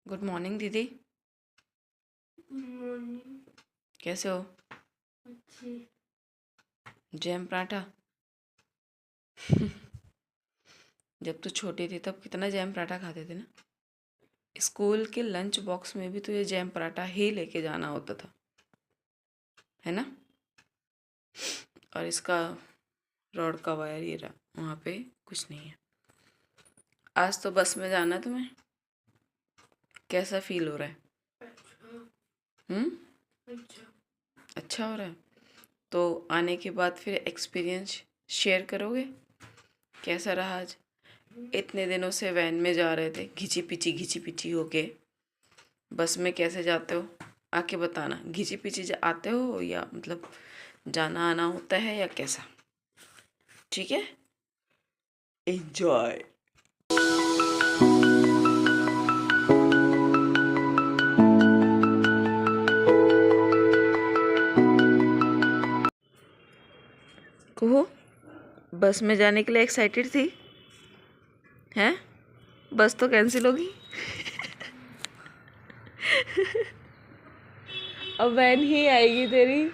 Good morning दीदी। Morning. कैसे हो? अच्छी। जैम पराठा। जब तू छोटी थी तब कितना जैम पराठा खाते थे ना। स्कूल के लंच बॉक्स में भी तुझे जैम पराठा ही लेके जाना होता था, है ना। और इसका रॉड का वायर ये रहा, वहाँ पे कुछ नहीं है। आज तो बस में जाना तुम्हें, कैसा फील हो रहा है? अच्छा। हम्म। अच्छा। अच्छा हो रहा है। तो आने के बाद फिर एक्सपीरियंस शेयर करोगे, कैसा रहा आज? इतने दिनों से वैन में जा रहे थे, घिची पिची होके। बस में कैसे जाते हो आके बताना। घिची पिची आते हो या मतलब जाना आना होता है या कैसा? ठीक है, एंजॉय। कहो, बस में जाने के लिए एक्साइटेड थी हैं? बस तो कैंसिल होगी। अब वैन ही आएगी तेरी।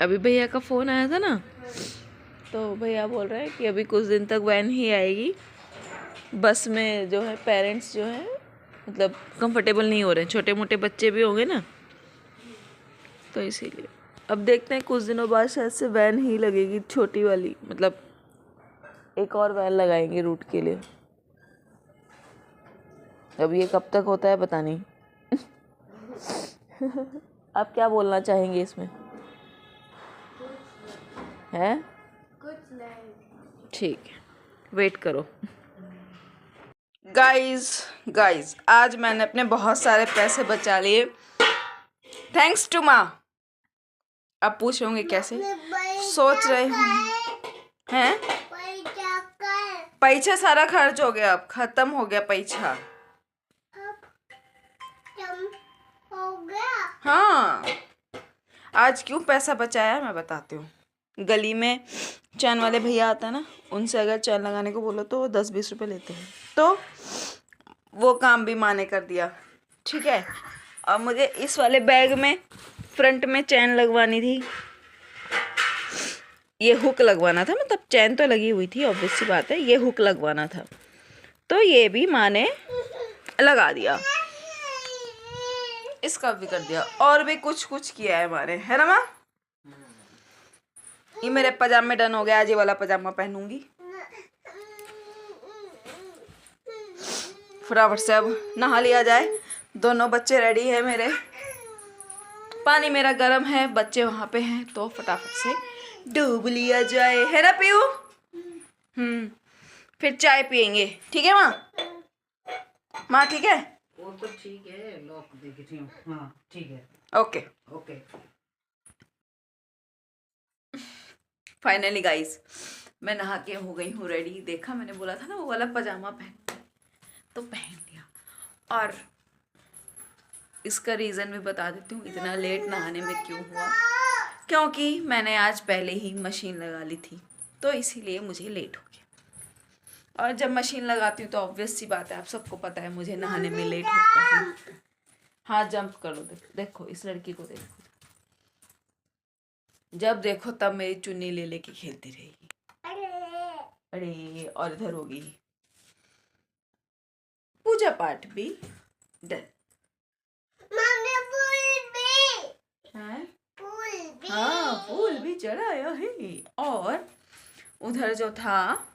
अभी भैया का फ़ोन आया था ना, तो भैया बोल रहे हैं कि अभी कुछ दिन तक वैन ही आएगी। बस में जो है पेरेंट्स जो है मतलब कंफर्टेबल नहीं हो रहे हैं, छोटे मोटे बच्चे भी होंगे ना, तो इसीलिए अब देखते हैं कुछ दिनों बाद शायद से वैन ही लगेगी, छोटी वाली, मतलब एक और वैन लगाएंगे रूट के लिए। अब ये कब तक होता है पता नहीं। आप क्या बोलना चाहेंगे इसमें? है कुछ नहीं। ठीक है, वेट करो। गाइस आज मैंने अपने बहुत सारे पैसे बचा लिए, थैंक्स टू माँ। अब पूछ होंगे कैसे, सोच रहे हूँ हैं। पैसा सारा खर्च हो गया, अब खत्म हो गया पैसा। हो गया। हाँ, आज क्यों पैसा बचाया मैं बताती हूँ। गली में चैन वाले भैया आता है ना, उनसे अगर चैन लगाने को बोलो तो वो 10-20 रुपए लेते हैं। तो वो काम भी माँ ने कर दिया, ठीक है। और मुझे इस वाले बैग में फ्रंट में चैन लगवानी थी, ये हुक लगवाना था, मतलब चैन तो लगी हुई थी ऑब्वियस सी बात है, ये हुक लगवाना था, तो ये भी माँ ने लगा दिया, इसका भी कर दिया, और भी कुछ कुछ किया है माँ ने, है ना माँ। ये मेरे पजामे डन हो गया, आज ये वाला पजामा पहनूंगी। फटाफट से अब नहा लिया जाए, दोनों बच्चे रेडी है मेरे, पानी मेरा गर्म है, बच्चे वहां पे हैं, तो फटाफट से डूब लिया जाए, है ना पीयू। फिर चाय पियेंगे, ठीक है माँ। माँ ठीक है, वो तो ठीक है, लॉक देख रही हूँ। हाँ ठीक है, ओके। ओके। फाइनली गाइस मैं नहा के हो गई हूँ रेडी। देखा, मैंने बोला था ना वो वाला पजामा पहन, तो पहन लिया। और इसका रीज़न भी बता देती हूँ इतना लेट नहाने में क्यों हुआ, क्योंकि मैंने आज पहले ही मशीन लगा ली थी, तो इसीलिए मुझे लेट हो गया। और जब मशीन लगाती हूँ तो ऑब्वियस सी बात है, आप सबको पता है मुझे नहाने में लेट होता है। हाँ जंप कर लो, देखो इस लड़की को देखो, जब देखो तब मेरी चुन्नी ले लेके खेलती रहेगी। अरे और इधर होगी पूजा पाठ भी डन। हाँ फूल भी चढ़ाया है। और उधर जो था,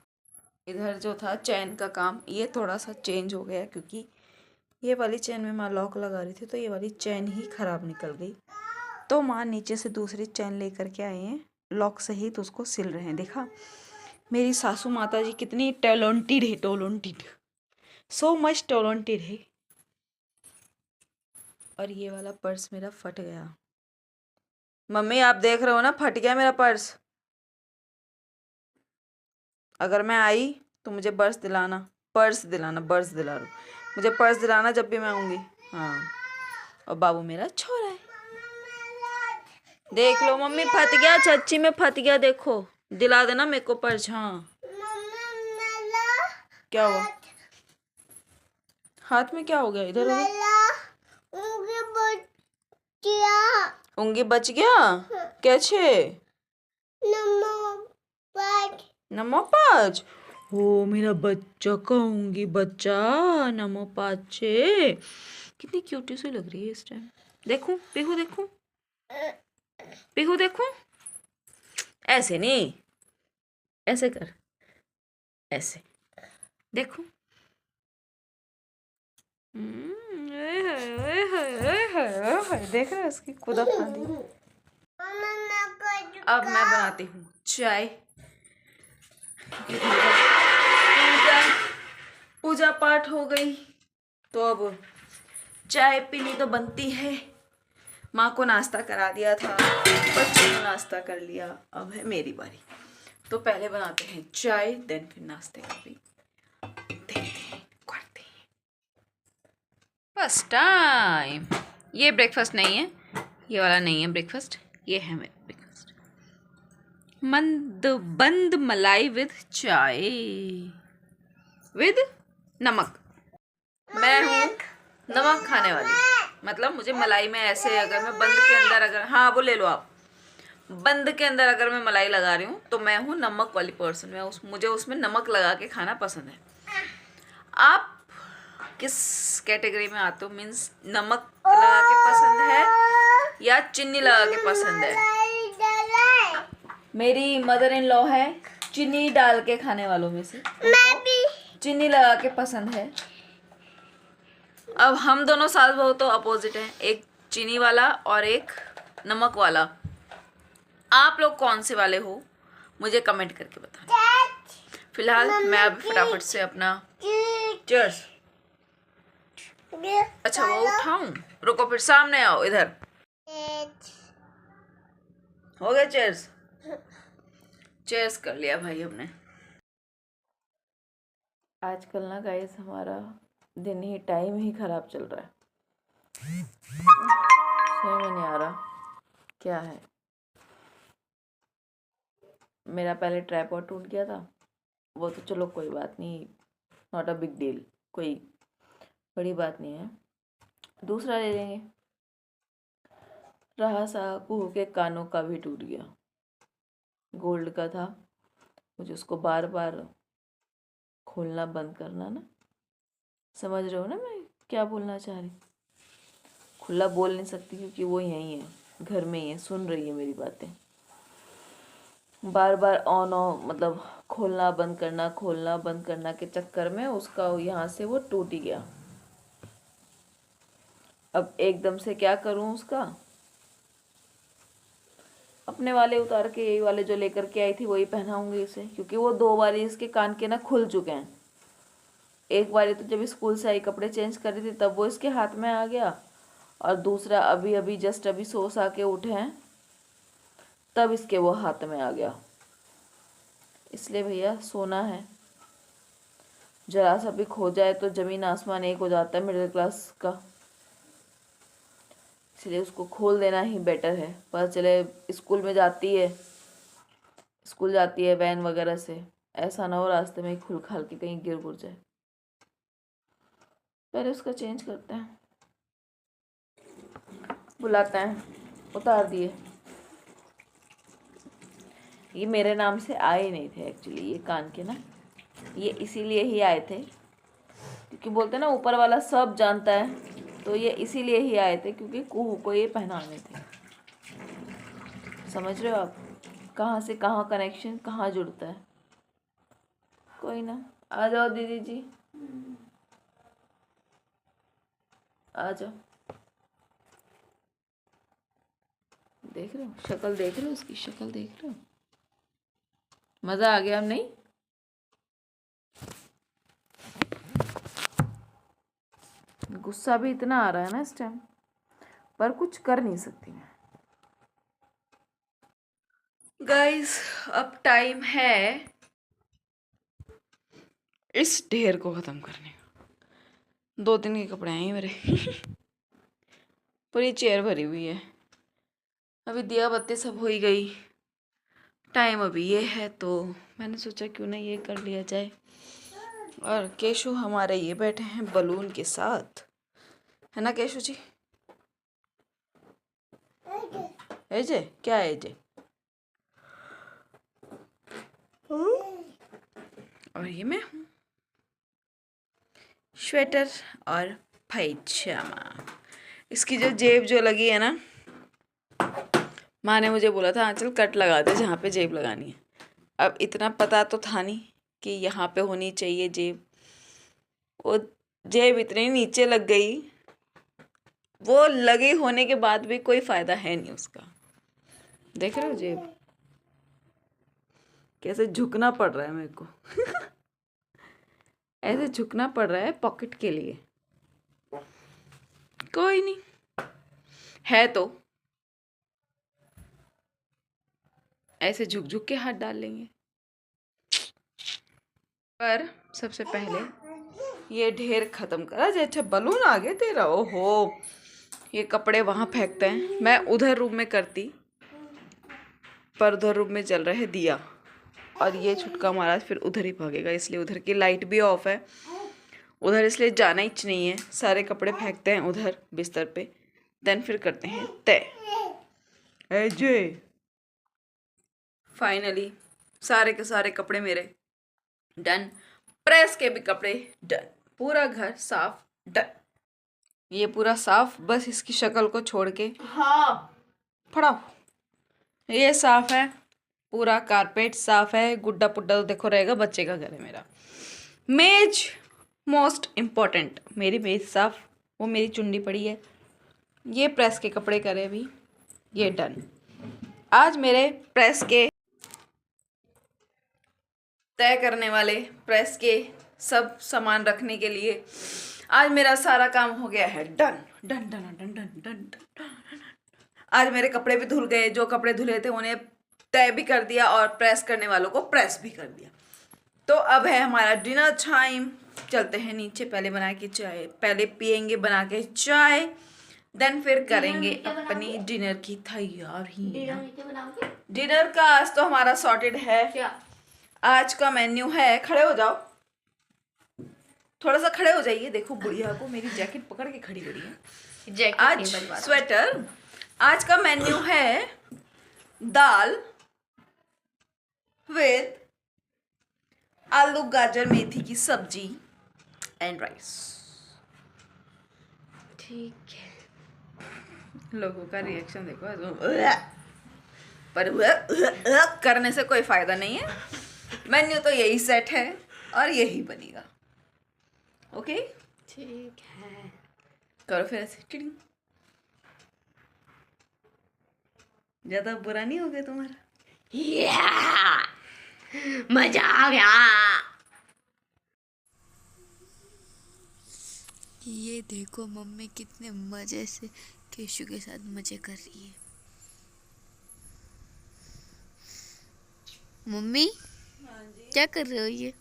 इधर जो था चैन का काम, ये थोड़ा सा चेंज हो गया, क्योंकि ये वाली चैन में माँ लॉक लगा रही थी, तो ये वाली चैन ही खराब निकल गई, तो माँ नीचे से दूसरी चैन लेकर के आए हैं, लॉक सहित उसको सिल रहे हैं। देखा मेरी सासू माता जी कितनी टैलेंटेड है, टैलेंटेड, सो मच टैलेंटेड है। और ये वाला पर्स मेरा फट गया, मम्मी आप देख रहे हो ना, फट गया मेरा पर्स। अगर मैं आई तो मुझे पर्स दिलाना, पर्स दिलाना, पर्स दिला लो मुझे, पर्स दिलाना जब भी मैं आऊँगी। हाँ, और बाबू मेरा छोरा है, देख लो मम्मी फट गया, सच्ची में फट गया, देखो दिला देना मेरे को पर्स। हाँ क्या हुआ? हाथ में क्या हो गया? इधर हो गया। मेरा उंगली बच्चिया उंगली बच गया कैसे? नमो पाठ नमो पाँच। हो मेरा बच्चा का उंगली बच्चा। नमो पाँचे। कितनी क्यूटी सी लग रही है इस टाइम। देखूं पीहू देखूं पीहू देखूं। ऐसे नहीं, ऐसे कर, ऐसे देखूं। ओए होए, ओए होए, ओए होए, ओए होए। देख रहे हो इसकी खुदा फांदी। मम्मा मैं कर अब मैं बनाती हूँ चाय। पूजा पूजा पाठ हो गई तो अब चाय पीनी तो बनती है। माँ को नाश्ता करा दिया था, बच्चों ने नाश्ता कर लिया, अब है मेरी बारी। तो पहले बनाते हैं चाय, देन फिर नाश्ते का भी देखते हैं, करते हैं। First time. ये ब्रेकफास्ट नहीं है, ये वाला नहीं है ब्रेकफास्ट, ये है मेरा ब्रेकफास्ट। मंद बंद मलाई विद चाय विद नमक। मैं हूँ नमक खाने वाली, मतलब मुझे मलाई में ऐसे, अगर मैं बंद के अंदर, अगर हाँ वो ले लो आप, बंद के अंदर अगर मैं मलाई लगा रही हूँ तो मैं हूँ नमक वाली पर्सन। मुझे उसमें नमक लगा के खाना पसंद है। आप किस कैटेगरी में आते हो? मीन्स नमक लगा के पसंद है या चीनी लगा के पसंद है? मेरी मदर इन लॉ है चीनी डाल के खाने वालों में से, मैं भी चीनी लगा के पसंद है। अब हम दोनों सास बहू तो अपोजिट हैं, एक चीनी वाला और एक नमक वाला। आप लोग कौन से वाले हो मुझे कमेंट करके बताना। फिलहाल मैं अब फटाफट से अपना चीयर्स, अच्छा वो उठाऊं, रुको फिर सामने आओ इधर। हो गया चीयर्स? चीयर्स कर लिया भाई हमने। आजकल ना गाइस हमारा दिन ही टाइम ही खराब चल रहा है, समझ में नहीं आ रहा क्या है। मेरा पहले ट्राइपॉड टूट गया था, वो तो चलो कोई बात नहीं, नॉट अ बिग डील, कोई बड़ी बात नहीं है, दूसरा ले लेंगे। रहा सा कुहू के कानों का भी टूट गया, गोल्ड का था, मुझे उसको बार बार खोलना बंद करना ना, समझ रहे हो ना मैं क्या बोलना चाह रही। खुला बोल नहीं सकती क्योंकि वो यहीं है, घर में ही है, सुन रही है मेरी बातें। बार बार ऑन ऑफ मतलब खोलना बंद करना के चक्कर में उसका यहाँ से वो टूट ही गया। अब एकदम से क्या करूँ उसका, अपने वाले उतार के यही वाले जो लेकर के आई थी वही पहनाऊंगी इसे, क्योंकि वो 2 बारी इसके कान के ना खुल चुके हैं। एक बारी तो जब स्कूल से आई कपड़े चेंज कर रही थी तब वो इसके हाथ में आ गया, और दूसरा अभी अभी जस्ट अभी सो सा के उठे हैं तब इसके वो हाथ में आ गया। इसलिए भैया सोना है, जरा सा भी खो जाए तो ज़मीन आसमान एक हो जाता है मिडिल क्लास का, इसलिए उसको खोल देना ही बेटर है। पता चले स्कूल में जाती है, स्कूल जाती है वैन वगैरह से, ऐसा ना हो रास्ते में ही खुल खाल के कहीं गिर गुर जाए। पहले उसका चेंज करते हैं, बुलाते हैं, उतार दिए। ये मेरे नाम से आए नहीं थे एक्चुअली, ये कान के ना, ये इसीलिए ही आए थे क्योंकि बोलते हैं ना ऊपर वाला सब जानता है, तो ये इसीलिए ही आए थे क्योंकि कुहू को ये पहनाने थे। समझ रहे हो आप कहाँ से कहाँ कनेक्शन कहाँ जुड़ता है। कोई ना, आ जाओ दीदी जी, आ जाओ। देख रहे हो शक्ल, देख रहे हो उसकी शक्ल, देख रहे हो, मज़ा आ गया अब नहीं? गुस्सा भी इतना आ रहा है ना इस टाइम, पर कुछ कर नहीं सकती मैं। गाइस अब टाइम है इस ढेर को ख़त्म करने का। 2 दिन के कपड़े हैं मेरे पूरी चेयर भरी हुई है। अभी दिया बत्ती सब हो ही गई, टाइम अभी ये है तो मैंने सोचा क्यों ना ये कर लिया जाए। और केशु हमारे ये बैठे हैं बलून के साथ, है ना केशु जी? एजे क्या है एजे? और ये मैं हूँ, स्वेटर और पैजामा। इसकी जो जेब जो लगी है ना, माँ ने मुझे बोला था आंचल कट लगा दे जहाँ पे जेब लगानी है। अब इतना पता तो था नहीं कि यहाँ पे होनी चाहिए जेब। वो जेब इतनी नीचे लग गई, वो लगी होने के बाद भी कोई फायदा है नहीं उसका। देख रहे हो जेब कैसे झुकना पड़ रहा है मेरे को। ऐसे झुकना पड़ रहा है पॉकेट के लिए। कोई नहीं है तो ऐसे झुक झुक के हाथ डाल लेंगे। पर सबसे पहले ये ढेर खत्म करा जाए। अच्छा बलून आ गया तेरा, ओहो। ये कपड़े वहां फेंकते हैं, मैं उधर रूम में करती, पर उधर रूम में जल रहा है दिया और ये छुटका महाराज फिर उधर ही भागेगा, इसलिए उधर की लाइट भी ऑफ है उधर, इसलिए जाना ही नहीं है। सारे कपड़े फेंकते हैं उधर बिस्तर पे, देन फिर करते हैं तय। अजय फाइनली सारे के सारे कपड़े मेरे डन, प्रेस के भी कपड़े डन, पूरा घर साफ डन। ये पूरा साफ, बस इसकी शक्ल को छोड़ के। हाँ फड़ाओ, ये साफ है, पूरा कारपेट साफ है, गुड्डा पुड्डा तो देखो रहेगा, बच्चे का घर है मेरा। मेज मोस्ट इम्पॉर्टेंट, मेरी मेज साफ, वो मेरी चुन्नी पड़ी है। ये प्रेस के कपड़े करे अभी, ये डन। आज मेरे प्रेस के तय करने वाले, प्रेस के सब सामान रखने के लिए आज मेरा सारा काम हो गया है done done done done done done done. आज मेरे कपड़े भी धुल गए, जो कपड़े धुले थे उन्हें तय भी कर दिया और प्रेस करने वालों को प्रेस भी कर दिया। तो अब है हमारा डिनर टाइम, चलते हैं नीचे, पहले बना के चाय, पहले पियेंगे बना के चाय, देन फिर करेंगे अपनी डिनर की तैयारी। डिनर का आज तो हमारा सॉर्टेड है। क्या आज का मेन्यू है? खड़े हो जाओ, थोड़ा सा खड़े हो जाइए। देखो बुढ़िया को मेरी जैकेट पकड़ के खड़ी करी है आज, स्वेटर। आज का मेन्यू है दाल विद आलू गाजर मेथी की सब्जी एंड राइस। ठीक है, लोगों का रिएक्शन देखो, पर करने से कोई फायदा नहीं है। मेन्यू तो यही सेट है और यही बनेगा। ओके ठीक है, करो फिर ऐसे टिडिंग। ज्यादा बुरा नहीं हो गया तुम्हारा? मजा आ गया। ये देखो मम्मी कितने मजे से केशु के साथ मजे कर रही है। मम्मी क्या कर रहे हो ये?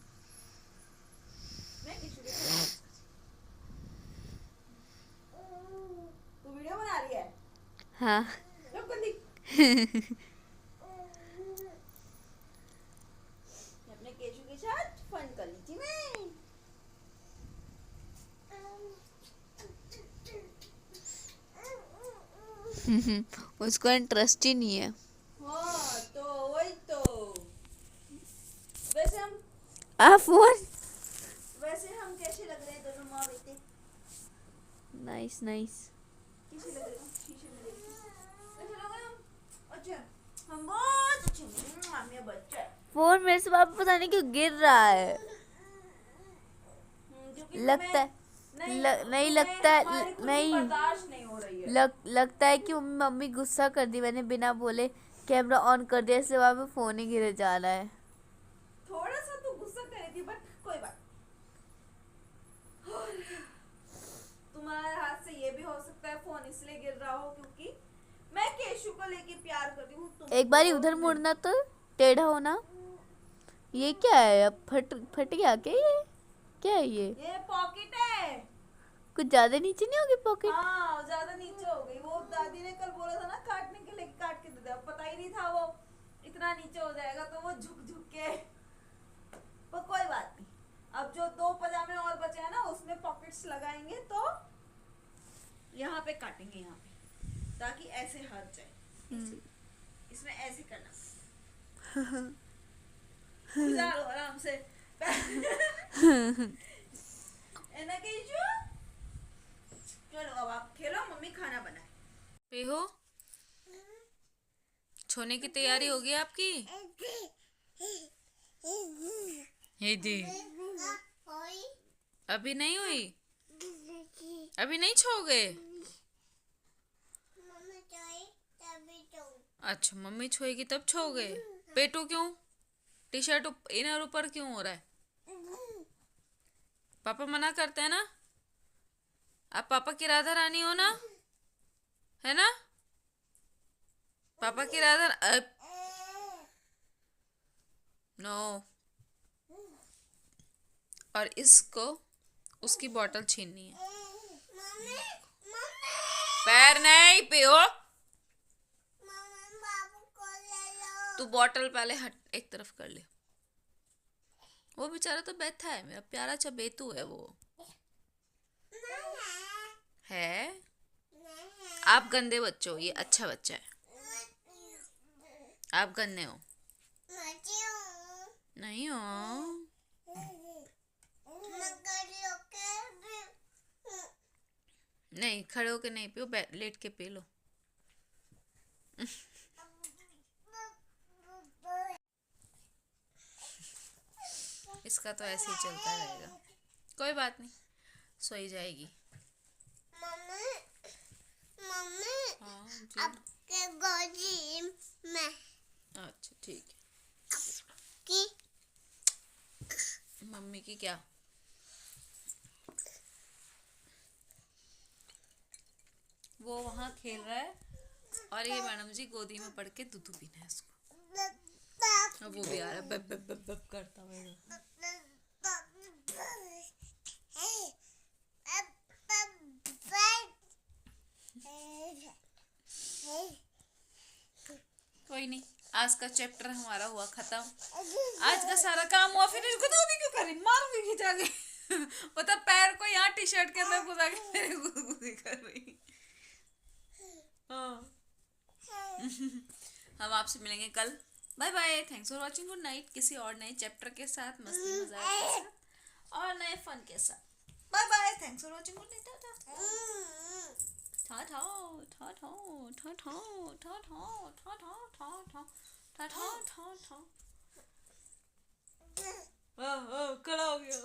तू वीडियो बना रही है? हाँ। अपने केशु के साथ फन कर ली थी मैं। उसको इंटरेस्ट ही नहीं है। हाँ तो वही तो। वैसे हम फोन। वैसे हम कैसे लग रहे हैं दोनों माँ बेटे? Nice nice. कैसे लग रहे हैं शीशे में देख के? कैसे लग रहे हैं हम? अच्छा हम बहुत अच्छे हैं, मेरा बच्चा है। फोन मेरे से वापस पता नहीं क्यों गिर रहा है। क्योंकि लगता है नहीं लगता है नहीं बर्दाश्त नहीं हो रही है। लगता है कि मम्मी गुस्सा कर दी, मैंने बिना बोले कैमरा ऑन कर दिया, इसलिए वहाँ पे फोन ही गिर जा रहा है। थोड़ा सा तो गुस्सा करी थी बट कोई बात। और तुम्हारे हाथ से ये भी हो सकता है फोन इसलिए गिर रहा हो क्योंकि मैं केशु को लेके प्यार करती हूँ। एक बार उधर मुड़ना तो टेढ़ा होना। ये क्या है? अब फट गया क्या है ये पॉकेट है। कुछ ज्यादा नीचे नहीं होगी पॉकेट? हाँ ज्यादा नीचे हो गई। वो दादी ने कल बोला था ना काटने के लिए, काट के दे दे। पता ही नहीं था वो इतना नीचे हो जाएगा, तो वो झुक झुक के, पर कोई बात नहीं, अब जो 2 पजामे और बचे हैं ना उसमें पॉकेट्स लगाएंगे तो यहाँ पे काटेंगे, यहाँ पे, ताकि ऐसे हट जाए। इसमें ऐसे करना, गुजारो आराम से। है ना केशु? चलो अब आप खेलो, मम्मी खाना बनाए। पेहो, सोने की तैयारी हो गई आपकी? ये दी अभी नहीं हुई, अभी नहीं छोगे? अच्छा, मम्मी छोएगी तब छोगे। पेटू क्यों? टी शर्ट इनर ऊपर क्यों हो रहा है? पापा मना करते हैं ना? आप पापा की राधा रानी हो ना, है ना? पापा की राधा नो। और इसको उसकी बोतल छीननी है। पैर नहीं पियो। तू बोतल पहले हट, एक तरफ कर ले। वो बेचारा तो बैठा है, मेरा प्यारा सा बेतू है वो। है? आप गंदे बच्चे हो, ये अच्छा बच्चा है। आप गंदे हो। नहीं हो। नहीं, खड़े होके नहीं पियो, लेट के पी लो। इसका तो ऐसे ही चलता रहेगा, कोई बात नहीं, सोई जाएगी। हाँ जी। आपके गोदी में अच्छा ठीक की है। मम्मी की क्या? वो वहाँ खेल रहा है और ये मैडम जी गोदी में पड़ के दूध पीना है उसको। अब वो भी आ रहा है बब बब बब बब करता हुआ। कोई नहीं, आज का चैप्टर हमारा हुआ खत्म। आज का सारा काम हुआ, फिर इसको तो क्यों करी, मारूंगी खिंचा के। पता पैर को यहाँ टी शर्ट के अंदर घुसा के मेरे गुदगुदी कर रही। हाँ। हम आपसे मिलेंगे कल। Bye bye, thanks for watching, good night. किसी और नए चैप्टर के साथ, मस्ती मजाक के साथ और नए फन के साथ। Bye bye, thanks for watching, good night. Ta ta ta ta ta ta ta ta ta ta ta ta ta ta ta ta। खड़ा हो गया।